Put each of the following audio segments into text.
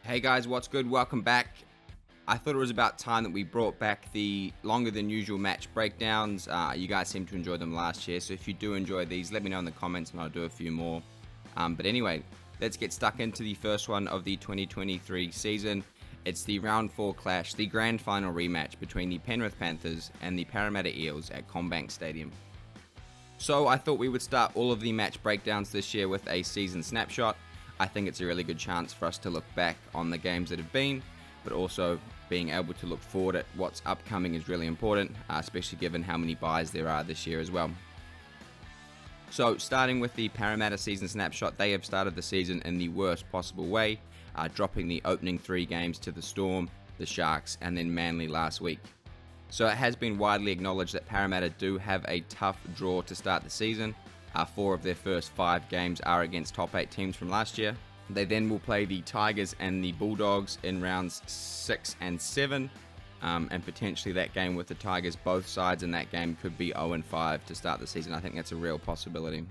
Hey guys, what's good? Welcome back. I thought it was about time that we brought back the longer than usual match breakdowns. You guys seemed to enjoy them last year, so if you do enjoy these, let me know in the comments and I'll do a few more. But anyway, let's get stuck into the first one of the 2023 season. It's the round 4 clash, the grand final rematch between the Penrith Panthers and the Parramatta Eels at CommBank Stadium. So I thought we would start all of the match breakdowns this year with a season snapshot. I think it's a really good chance for us to look back on the games that have been, but also being able to look forward at what's upcoming is really important, especially given how many buys there are this year as well. So starting with the Parramatta season snapshot, they have started the season in the worst possible way, dropping the opening 3 games to the Storm, the Sharks, and then Manly last week. So it has been widely acknowledged that Parramatta do have a tough draw to start the season. 4 of their first 5 games are against top 8 teams from last year. They then will play the Tigers and the Bulldogs in rounds 6 and 7, and potentially that game with the Tigers, both sides in that game could be 0-5 to start the season. I think that's a real possibility.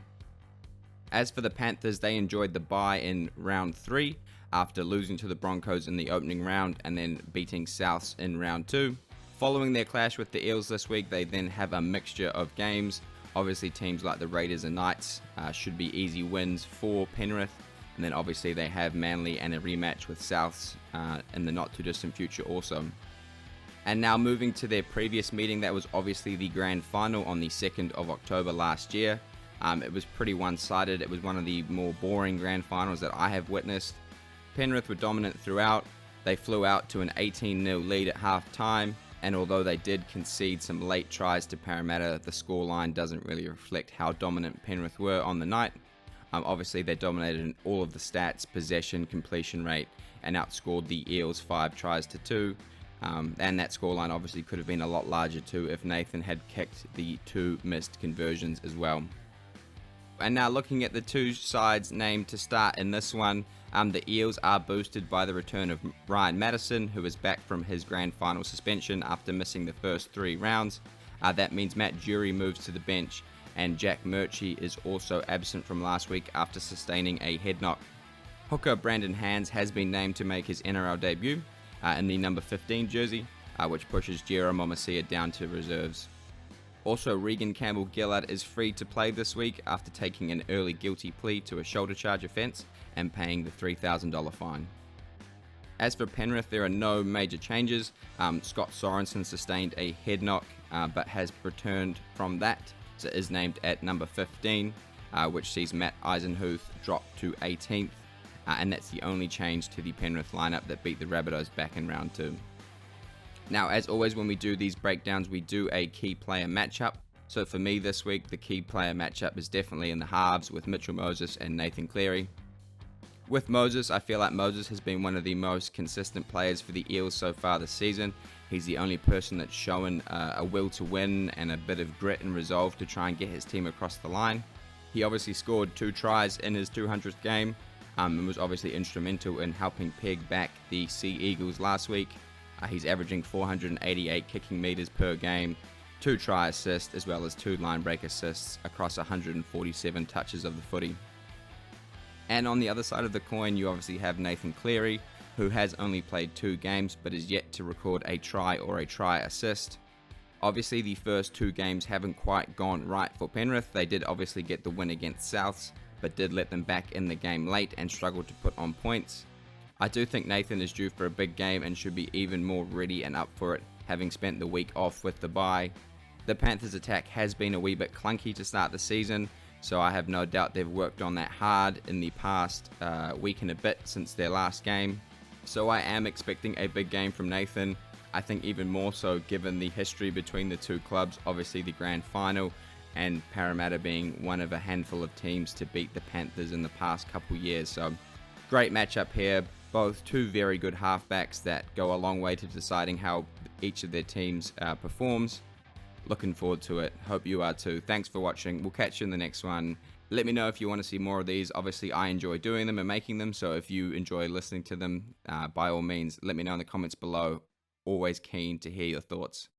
As for the Panthers, they enjoyed the bye in round 3 after losing to the Broncos in the opening round and then beating Souths in round 2. Following their clash with the Eels this week, they then have a mixture of games. Obviously, teams like the Raiders and Knights should be easy wins for Penrith. And then obviously they have Manly and a rematch with Souths in the not too distant future also. And now moving to their previous meeting, that was obviously the grand final on the 2nd of October last year. It was pretty one-sided. It was one of the more boring grand finals that I have witnessed. Penrith were dominant throughout. They flew out to an 18-0 lead at half-time. And although they did concede some late tries to Parramatta, the scoreline doesn't really reflect how dominant Penrith were on the night. Obviously, they dominated in all of the stats, possession, completion rate, and outscored the Eels 5 tries to 2. And that scoreline obviously could have been a lot larger too if Nathan had kicked the 2 missed conversions as well. And now looking at the 2 sides named to start in this one, the Eels are boosted by the return of Ryan Matterson, who is back from his grand final suspension after missing the first 3 rounds. That means Matt Jury moves to the bench, and Jack Murchie is also absent from last week after sustaining a head knock. Hooker Brandon Hands has been named to make his NRL debut in the number 15 jersey, which pushes Jero Momasia down to reserves. Also, Regan Campbell-Gillard is free to play this week after taking an early guilty plea to a shoulder charge offence and paying the $3,000 fine. As for Penrith, there are no major changes. Scott Sorensen sustained a head knock but has returned from that, so is named at number 15, which sees Matt Eisenhuth drop to 18th, and that's the only change to the Penrith lineup that beat the Rabbitohs back in round 2. Now, as always, when we do these breakdowns, we do a key player matchup. So for me this week, the key player matchup is definitely in the halves with Mitchell Moses and Nathan Cleary. With Moses, I feel like Moses has been one of the most consistent players for the Eels so far this season. He's the only person that's shown a will to win and a bit of grit and resolve to try and get his team across the line. He obviously scored 2 tries in his 200th game and was obviously instrumental in helping peg back the Sea Eagles last week. He's averaging 488 kicking meters per game, 2 try assists, as well as 2 line break assists across 147 touches of the footy. And on the other side of the coin, you obviously have Nathan Cleary, who has only played 2 games, but is yet to record a try or a try assist. Obviously, the first 2 games haven't quite gone right for Penrith. They did obviously get the win against Souths, but did let them back in the game late and struggled to put on points. I do think Nathan is due for a big game and should be even more ready and up for it, having spent the week off with the bye. The Panthers' attack has been a wee bit clunky to start the season, so I have no doubt they've worked on that hard in the past week and a bit since their last game. So I am expecting a big game from Nathan. I think even more so given the history between the 2 clubs, obviously the grand final, and Parramatta being one of a handful of teams to beat the Panthers in the past couple years. So great matchup here. Both 2 very good halfbacks that go a long way to deciding how each of their teams performs. Looking forward to it. Hope you are too. Thanks for watching. We'll catch you in the next one. Let me know if you want to see more of these. Obviously, I enjoy doing them and making them, so if you enjoy listening to them, by all means, let me know in the comments below. Always keen to hear your thoughts.